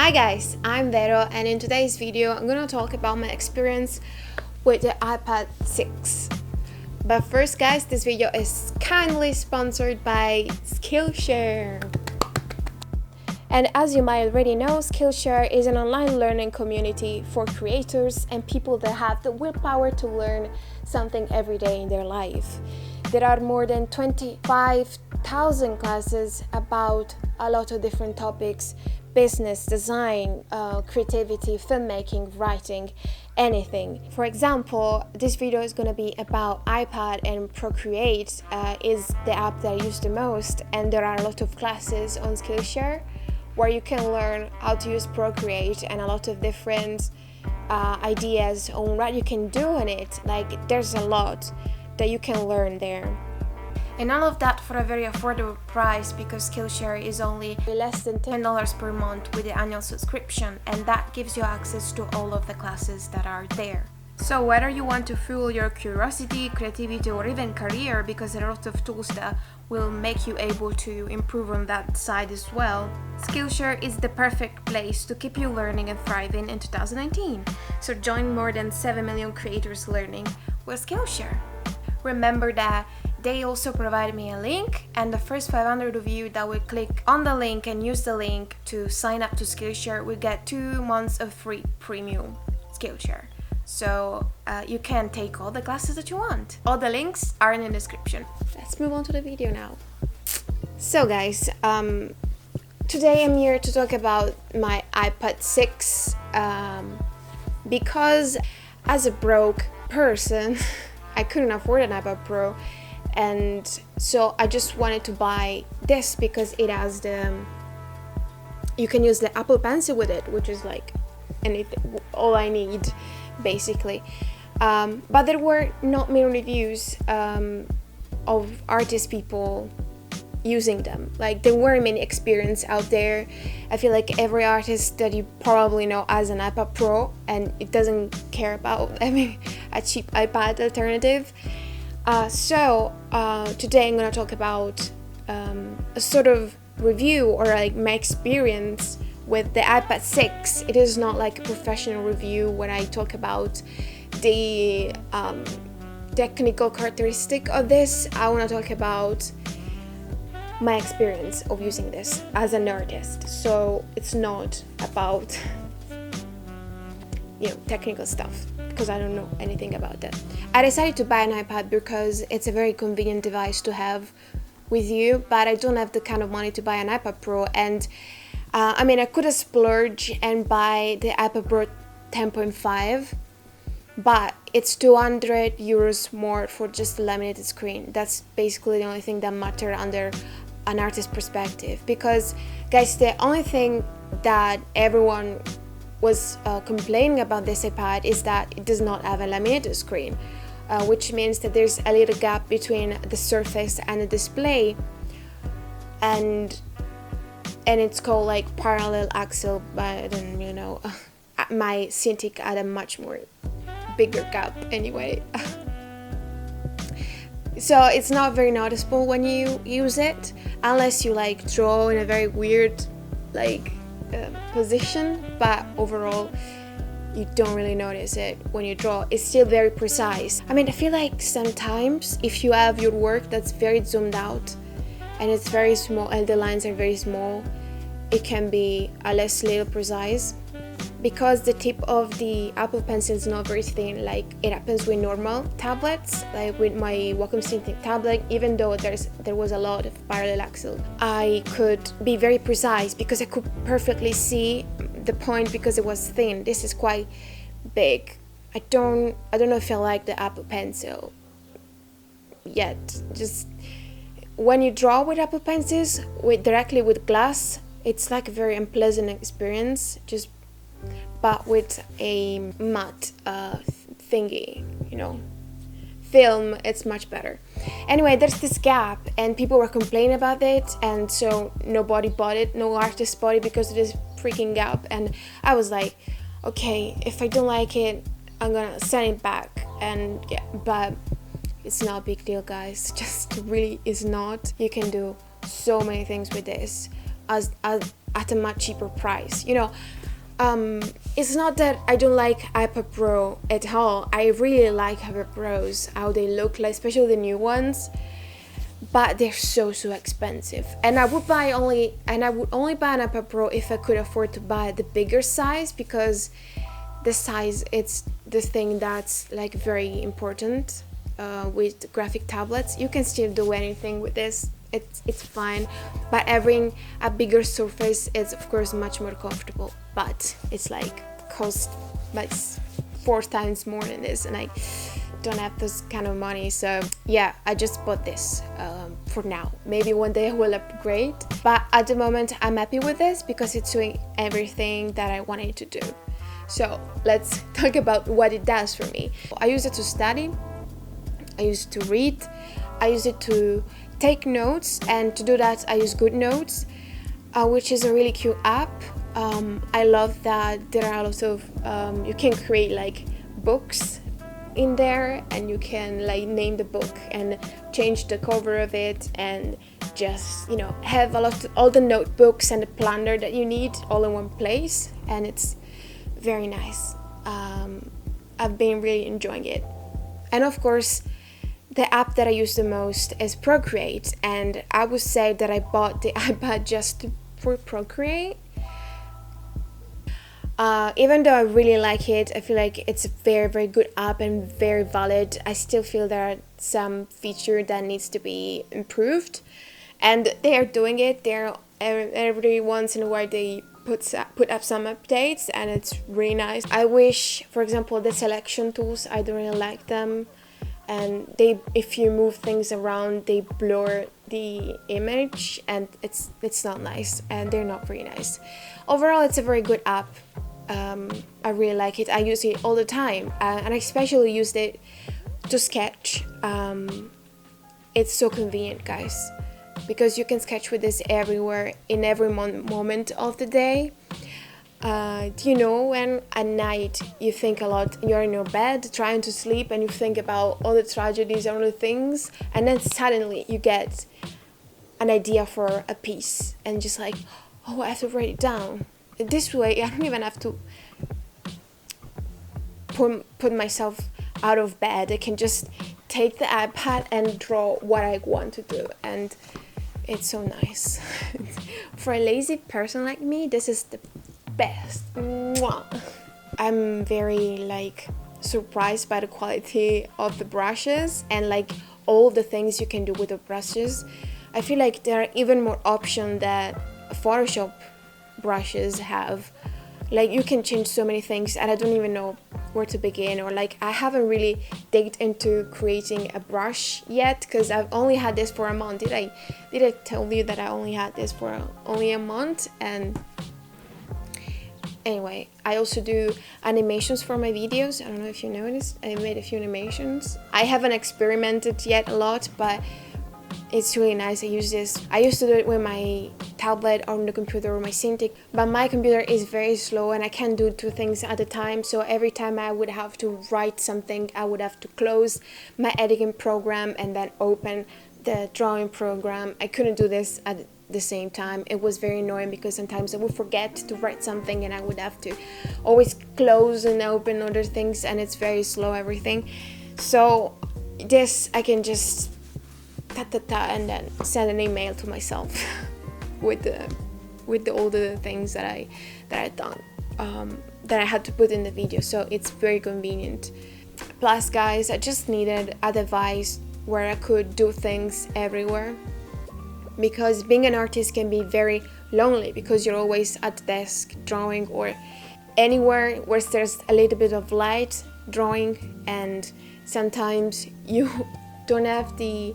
Hi guys, I'm Vero, and in today's video I'm gonna talk about my experience with the iPad 6. But first guys, this video is kindly sponsored by SKILLSHARE. And as you might already know, SKILLSHARE is an online learning community for creators and people that have the willpower to learn something every day in their life. There are more than 25,000 classes about a lot of different topics: business, design, creativity, filmmaking, writing, anything. For example, this video is going to be about iPad, and Procreate is the app that I use the most, and there are a lot of classes on SKILLSHARE where you can learn how to use Procreate and a lot of different ideas on what you can do in it. Like, there's a lot that you can learn there. And all of that for a very affordable price, because SKILLSHARE is only less than $10 per month with the annual subscription, and that gives you access to all of the classes that are there. So whether you want to fuel your curiosity, creativity, or even career, because there are a lot of tools that will make you able to improve on that side as well, SKILLSHARE is the perfect place to keep you learning and thriving in 2019. So join more than 7 million creators learning with SKILLSHARE. Remember that they also provided me a link, and the first 500 of you that will click on the link and use the link to sign up to SKILLSHARE will get 2 months of free premium SKILLSHARE. So you can take all the classes that you want. All the links are in the description. Let's move on to the video now. So guys, today I'm here to talk about my iPad 6 because as a broke person I couldn't afford an iPad Pro, and so I just wanted to buy this because it has you can use the Apple Pencil with it, which is like anything, all I need basically. But there were not many reviews of artist people using them. Like, there weren't many experience out there. I feel like every artist that you probably know has an iPad Pro, and it doesn't care about having a cheap iPad alternative. So today I'm gonna talk about a sort of review, or like my experience with the iPad 6. It is not like a professional review when I talk about the technical characteristic of this. I want to talk about my experience of using this as an artist. So it's not about, technical stuff, because I don't know anything about that. I decided to buy an iPad because it's a very convenient device to have with you, but I don't have the kind of money to buy an iPad Pro. And I could have splurged and buy the iPad Pro 10.5, but it's 200 euros more for just a laminated screen. That's basically the only thing that matters under an artist's perspective, because guys, the only thing that everyone was complaining about this iPad is that it does not have a laminated screen, which means that there's a little gap between the surface and the display, and it's called like parallel axle, but then my Cintiq had a much more bigger gap anyway. So it's not very noticeable when you use it, unless you like draw in a very weird position, but overall you don't really notice it when you draw. It's still very precise. I feel like sometimes if you have your work that's very zoomed out and it's very small and the lines are very small, it can be a less little precise, because the tip of the Apple Pencil is not very thin like it happens with normal tablets. Like with my Wacom Cintiq tablet, even though there was a lot of parallel axle, I could be very precise because I could perfectly see the point because it was thin. This is quite big. I don't know if I like the Apple Pencil yet. Just when you draw with Apple Pencils directly with glass, it's like a very unpleasant experience, but with a matte thingy, film, it's much better. Anyway, there's this gap and people were complaining about it, and so nobody bought it, no artist bought it because of this freaking gap. And I was like, okay, if I don't like it, I'm gonna send it back. And yeah, but it's not a big deal, guys. Just really is not. You can do so many things with this. As at a much cheaper price. You know, it's not that I don't like iPad Pro at all. I really like iPad Pros, how they look like, especially the new ones. But they're so expensive, and I would only buy an iPad Pro if I could afford to buy the bigger size, because the size, it's the thing that's like very important with graphic tablets. You can still do anything with this, it's fine, but having a bigger surface is of course much more comfortable, but it's like cost like 4 times more than this, and I don't have this kind of money. So yeah, I just bought this for now. Maybe one day I will upgrade, but at the moment I'm happy with this because it's doing everything that I wanted to do. So let's talk about what it does for me. I use it to study, I use it to read, I use it to take notes, and to do that I use GoodNotes, which is a really cute app. I love that there are a lot of you can create like books in there, and you can like name the book and change the cover of it, and just, you know, have all the notebooks and the planner that you need all in one place, and it's very nice. I've been really enjoying it. And of course, the app that I use the most is Procreate, and I would say that I bought the iPad just for Procreate. Even though I really like it, I feel like it's a very good app and very valid, I still feel there are some feature that needs to be improved, and they are doing it. They're every once in a while they put up some updates, and it's really nice. I wish, for example, the selection tools, I don't really like them, and if you move things around, they blur the image, and it's not nice, and they're not very nice. Overall, it's a very good app. I really like it. I use it all the time, and I especially used it to sketch. It's so convenient, guys, because you can sketch with this everywhere, in every moment of the day. Do you know when at night you think a lot, you're in your bed trying to sleep, and you think about all the tragedies and all the things, and then suddenly you get an idea for a piece, and just like, oh, I have to write it down. This way I don't even have to put myself out of bed. I can just take the iPad and draw what I want to do, and it's so nice. For a lazy person like me, this is the best. Mwah. I'm very like surprised by the quality of the brushes, and like all the things you can do with the brushes. I feel like there are even more options that Photoshop brushes have. Like, you can change so many things, and I don't even know where to begin, or like I haven't really digged into creating a brush yet, because I've only had this for a month. Did I tell you that I only had this for only a month? And anyway, I also do animations for my videos. I don't know if you noticed, I made a few animations. I haven't experimented yet a lot, but it's really nice. I use this. I used to do it with my tablet or on the computer or my Cintiq, but my computer is very slow and I can't do 2 things at a time. So every time I would have to write something, I would have to close my editing program and then open the drawing program. I couldn't do this at the same time. It was very annoying because sometimes I would forget to write something and I would have to always close and open other things, and it's very slow, everything. So this, I can just and then send an email to myself with all the things that I done, that I had to put in the video. So it's very convenient. Plus, guys, I just needed a device where I could do things everywhere, because being an artist can be very lonely, because you're always at the desk drawing, or anywhere where there's a little bit of light drawing, and sometimes you don't have the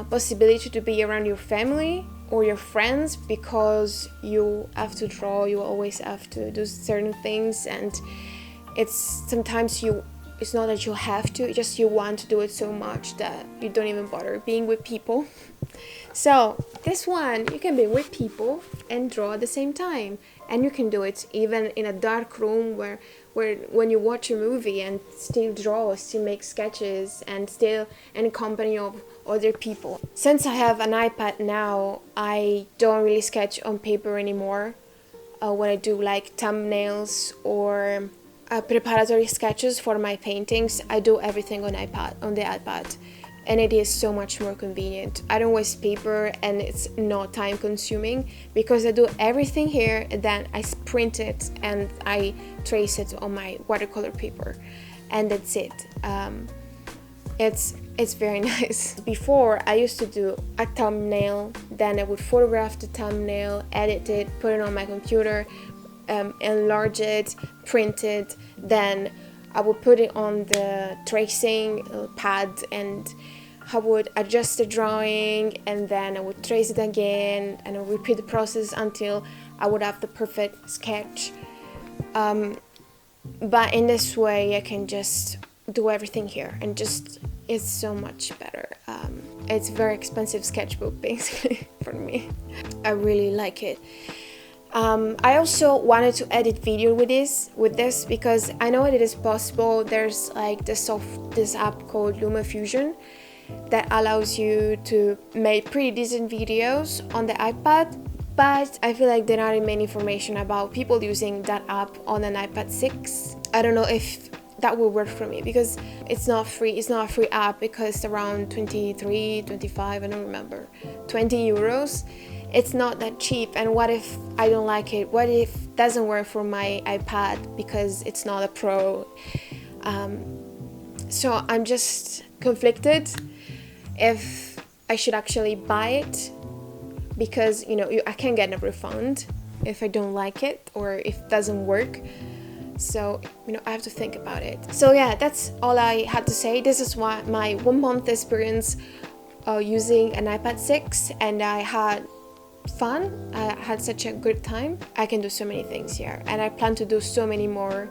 possibility to be around your family or your friends because you have to draw. You always have to do certain things, and it's sometimes it's not that you have to, it's just you want to do it so much that you don't even bother being with people. So This one, you can be with people and draw at the same time, and you can do it even in a dark room where when you watch a movie and still draw, still make sketches, and still in company of other people. Since I have an iPad now, I don't really sketch on paper anymore. When I do like thumbnails or preparatory sketches for my paintings, I do everything on the iPad, and it is so much more convenient. I don't waste paper, and it's not time consuming because I do everything here and then I print it and I trace it on my watercolor paper, and that's it. It's very nice. Before, I used to do a thumbnail, then I would photograph the thumbnail, edit it, put it on my computer, enlarge it, print it, then I would put it on the tracing pad and I would adjust the drawing, and then I would trace it again, and I would repeat the process until I would have the perfect sketch. But in this way I can just do everything here, and just it's so much better. It's a very expensive sketchbook basically for me. I really like it. I also wanted to edit video with this because I know it is possible. There's like this app called LumaFusion that allows you to make pretty decent videos on the iPad, but I feel like there aren't many information about people using that app on an iPad 6. I don't know if that will work for me because it's not free. It's not a free app because it's around 23, 25, I don't remember, 20 euros. It's not that cheap, and what if I don't like it? What if it doesn't work for my iPad because it's not a Pro? So I'm just conflicted if I should actually buy it, because I can get a refund if I don't like it or if it doesn't work. So I have to think about it. So yeah, that's all I had to say. This is my 1 month experience using an iPad 6, and I had fun. I had such a good time. I can do so many things here, and I plan to do so many more.